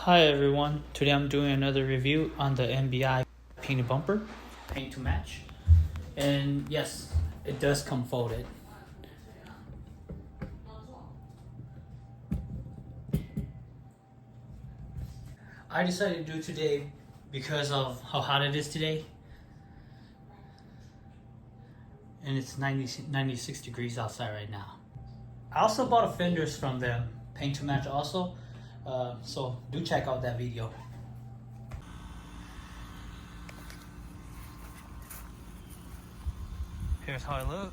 Hi everyone, today I'm doing another review on the MBI painted bumper, paint to match. And yes, it does come folded. I decided to do today because of how hot it is today. And it's 96 degrees outside right now. I also bought fenders from them, paint to match also. So do check out that video. Here's how I look.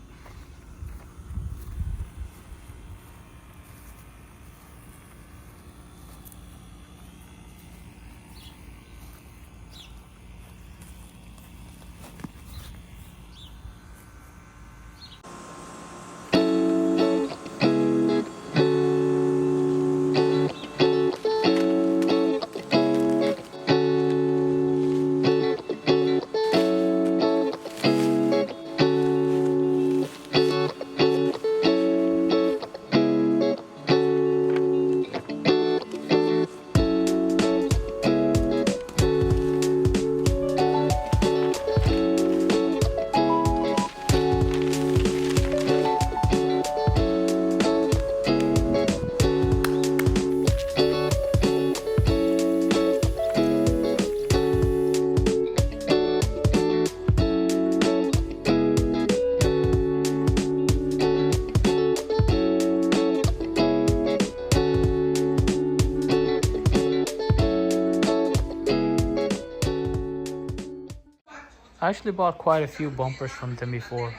I actually bought quite a few bumpers from them before.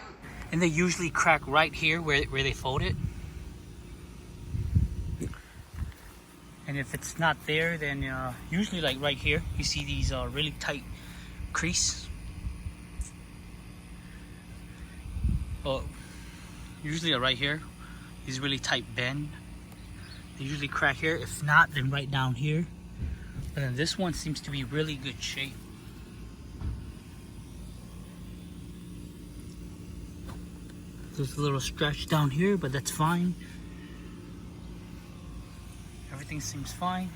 And they usually crack right here where they fold it. And if it's not there, then usually like right here, you see these really tight crease. Well, usually right here, these really tight bend. They usually crack here. If not, then right down here. But then this one seems to be really good shape. There's a little stretch down here, but that's fine. Everything seems fine.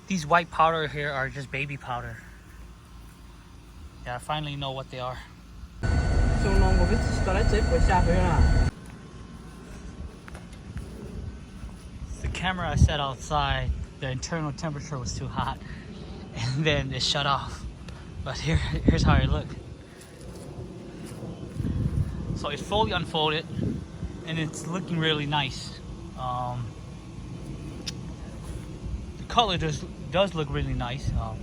These white powder here are just baby powder. Yeah, I finally know what they are. The camera I set outside, the internal temperature was too hot. And then it shut off. But here's how it looked. So it's fully unfolded and it's looking really nice. The color does look really nice. I'm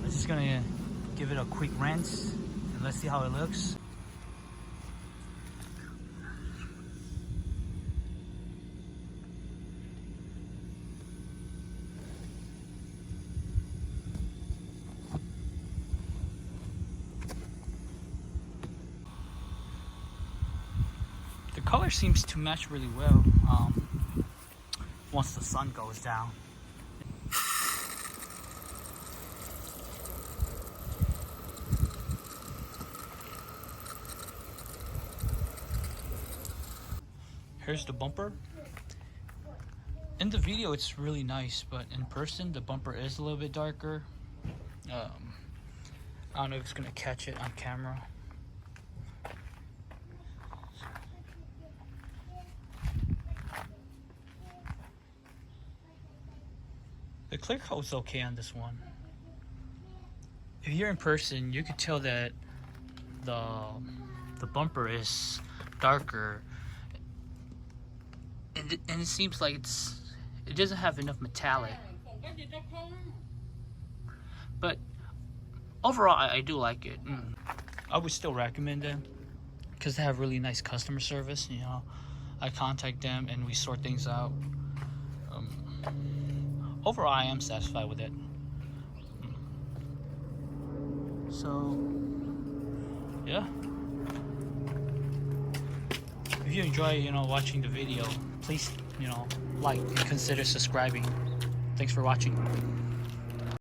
just gonna give it a quick rinse and let's see how it looks. The color seems to match really well once the sun goes down. Here's the bumper. In the video it's really nice, but in person the bumper is a little bit darker. I don't know if it's gonna catch it on camera. The clear coat's okay on this one. If you're in person, you could tell that the bumper is darker, and it seems like it doesn't have enough metallic. But overall, I do like it. I would still recommend them because they have really nice customer service. You know, I contact them and we sort things out. Overall, I am satisfied with it. So, yeah. If you enjoy, watching the video, please, like and consider subscribing. Thanks for watching.